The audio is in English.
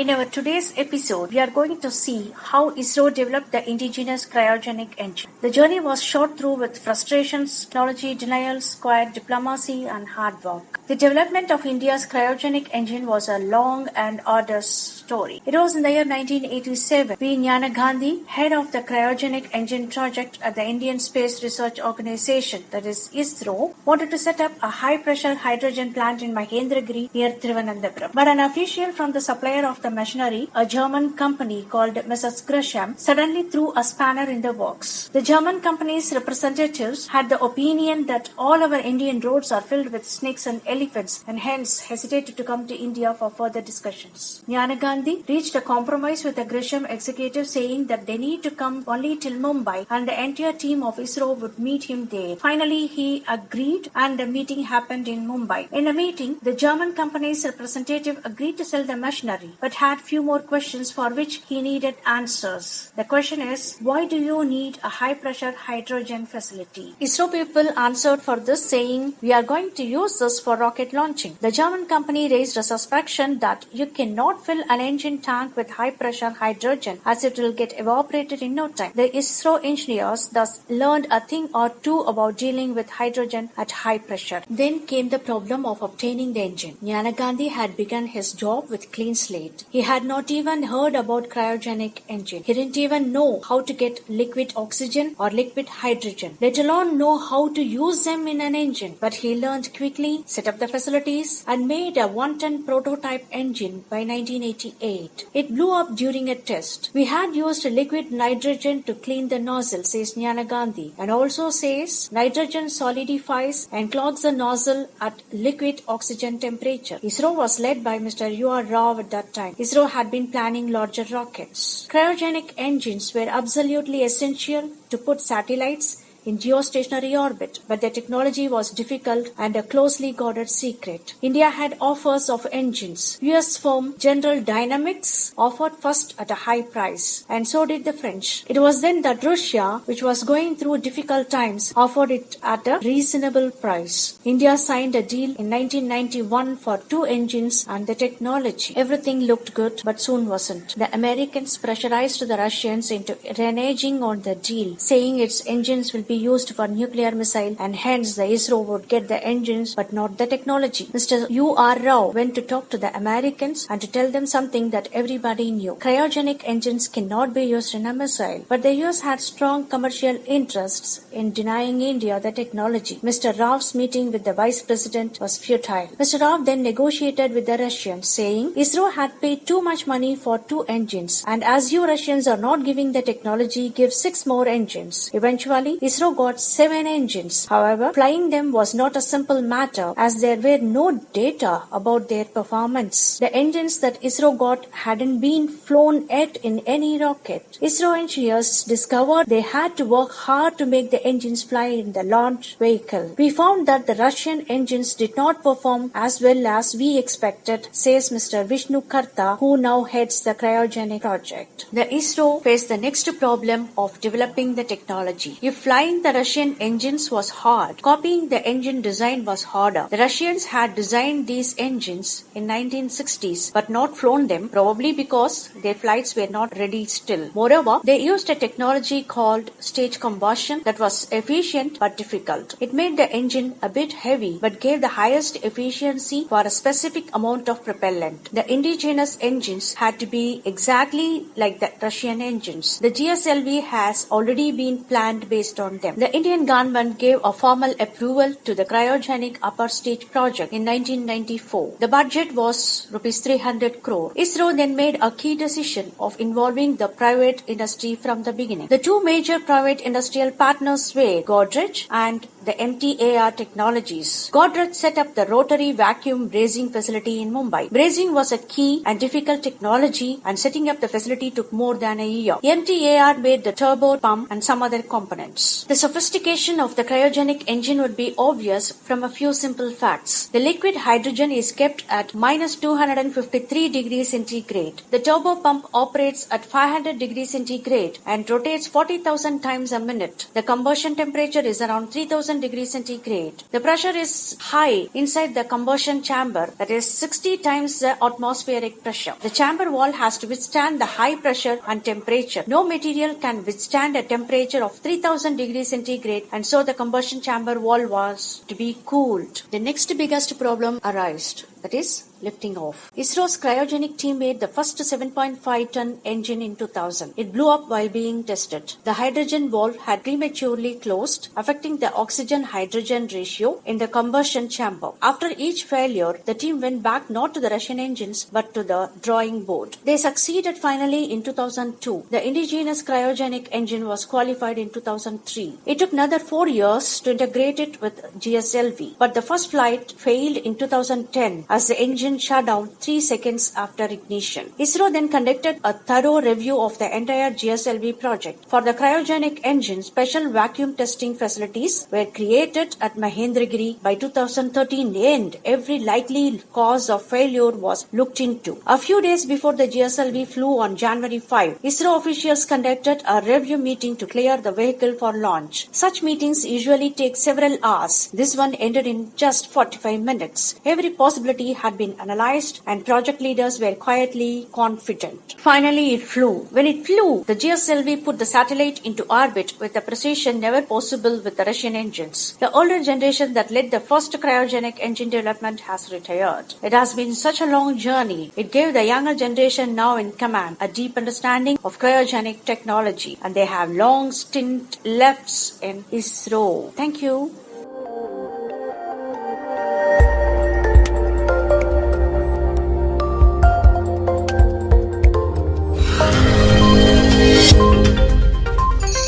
In our today's episode, we are going to see how ISRO developed the indigenous cryogenic engine. The journey was shot through with frustrations, technology denials, quiet diplomacy, and hard work. The development of India's cryogenic engine was a long and arduous story. It was in the year 1987 when Jnana Gandhi, head of the cryogenic engine project at the Indian Space Research Organization, that is ISRO, wanted to set up a high-pressure hydrogen plant in Mahendragiri near Thiruvananthapuram. But an official from the supplier of the machinery, a German company called Mrs. Gresham, suddenly threw a spanner in the works. The German company's representatives had the opinion that all our Indian roads are filled with snakes and elephants and hence hesitated to come to India for further discussions. Jnana Gandhi reached a compromise with the Gresham executive saying that they need to come only till Mumbai and the entire team of ISRO would meet him there. Finally, he agreed and the meeting happened in Mumbai. In the meeting, the German company's representative agreed to sell the machinery but had few more questions for which he needed answers. The question is, why do you need a high-pressure hydrogen facility? ISRO people answered for this saying, we are going to use this for rocket launching. The German company raised a suspicion that you cannot fill an engine tank with high-pressure hydrogen as it will get evaporated in no time. The ISRO engineers thus learned a thing or two about dealing with hydrogen at high pressure. Then came the problem of obtaining the engine. Jnana Gandhi had begun his job with clean slate. He had not even heard about cryogenic engine. He didn't even know how to get liquid oxygen or liquid hydrogen, let alone know how to use them in an engine. But he learned quickly, set up the facilities, and made a one-ton prototype engine by 1988. It blew up during a test. We had used liquid nitrogen to clean the nozzle, says Jnana Gandhi, and also says nitrogen solidifies and clogs the nozzle at liquid oxygen temperature. ISRO was led by Mr. U.R. Rao at that time. ISRO had been planning larger rockets. Cryogenic engines were absolutely essential to put satellites in geostationary orbit, but the technology was difficult and a closely guarded secret. India had offers of engines. US firm General Dynamics offered first at a high price, and so did the French. It was then that Russia, which was going through difficult times, offered it at a reasonable price. India signed a deal in 1991 for 2 engines and the technology. Everything looked good, but soon wasn't. The Americans pressurized the Russians into reneging on the deal, saying its engines will be used for nuclear missile and hence the ISRO would get the engines but not the technology. Mr. U.R. Rao went to talk to the Americans and to tell them something that everybody knew. Cryogenic engines cannot be used in a missile, but the US had strong commercial interests in denying India the technology. Mr. Rao's meeting with the Vice President was futile. Mr. Rao then negotiated with the Russians, saying ISRO had paid too much money for 2 engines and as you Russians are not giving the technology, give 6 more engines. Eventually, ISRO got 7 engines. However, flying them was not a simple matter as there were no data about their performance. The engines that ISRO got hadn't been flown yet in any rocket. ISRO engineers discovered they had to work hard to make the engines fly in the launch vehicle. We found that the Russian engines did not perform as well as we expected, says Mr. Vishnu Karta, who now heads the cryogenic project. The ISRO faced the next problem of developing the technology. If flying the Russian engines was hard, copying the engine design was harder. The Russians had designed these engines in 1960s but not flown them, probably because their flights were not ready still. Moreover, they used a technology called stage combustion that was efficient but difficult. It made the engine a bit heavy but gave the highest efficiency for a specific amount of propellant. The indigenous engines had to be exactly like the Russian engines. The GSLV has already been planned based on them. The Indian government gave a formal approval to the cryogenic upper stage project in 1994. The budget was Rs 300 crore. ISRO then made a key decision of involving the private industry from the beginning. The 2 major private industrial partners were Godrej and the MTAR Technologies. Godrej set up the rotary vacuum brazing facility in Mumbai. Brazing was a key and difficult technology and setting up the facility took more than a year. MTAR made the turbo pump and some other components. The sophistication of the cryogenic engine would be obvious from a few simple facts. The liquid hydrogen is kept at minus 253 degrees centigrade. The turbo pump operates at 500 degrees centigrade and rotates 40,000 times a minute. The combustion temperature is around 3000 3000 degrees centigrade. The pressure is high inside the combustion chamber, that is 60 times the atmospheric pressure. The chamber wall has to withstand the high pressure and temperature. No material can withstand a temperature of 3000 degrees centigrade, and so the combustion chamber wall was to be cooled. The next biggest problem arose, that is lifting off. ISRO's cryogenic team made the first 7.5-ton engine in 2000. It blew up while being tested. The hydrogen valve had prematurely closed, affecting the oxygen-hydrogen ratio in the combustion chamber. After each failure, the team went back not to the Russian engines but to the drawing board. They succeeded finally in 2002. The indigenous cryogenic engine was qualified in 2003. It took another 4 years to integrate it with GSLV, but the first flight failed in 2010 as the engine shut down 3 seconds after ignition. ISRO then conducted a thorough review of the entire GSLV project. For the cryogenic engine, special vacuum testing facilities were created at Mahendragiri by 2013 and every likely cause of failure was looked into. A few days before the GSLV flew on January 5, ISRO officials conducted a review meeting to clear the vehicle for launch. Such meetings usually take several hours. This one ended in just 45 minutes. Every possibility had been analyzed and project leaders were quietly confident. Finally, it flew. When it flew, the GSLV put the satellite into orbit with a precision never possible with the Russian engines. The older generation that led the first cryogenic engine development has retired. It has been such a long journey. It gave the younger generation now in command a deep understanding of cryogenic technology, and they have long stint left in ISRO. Thank you.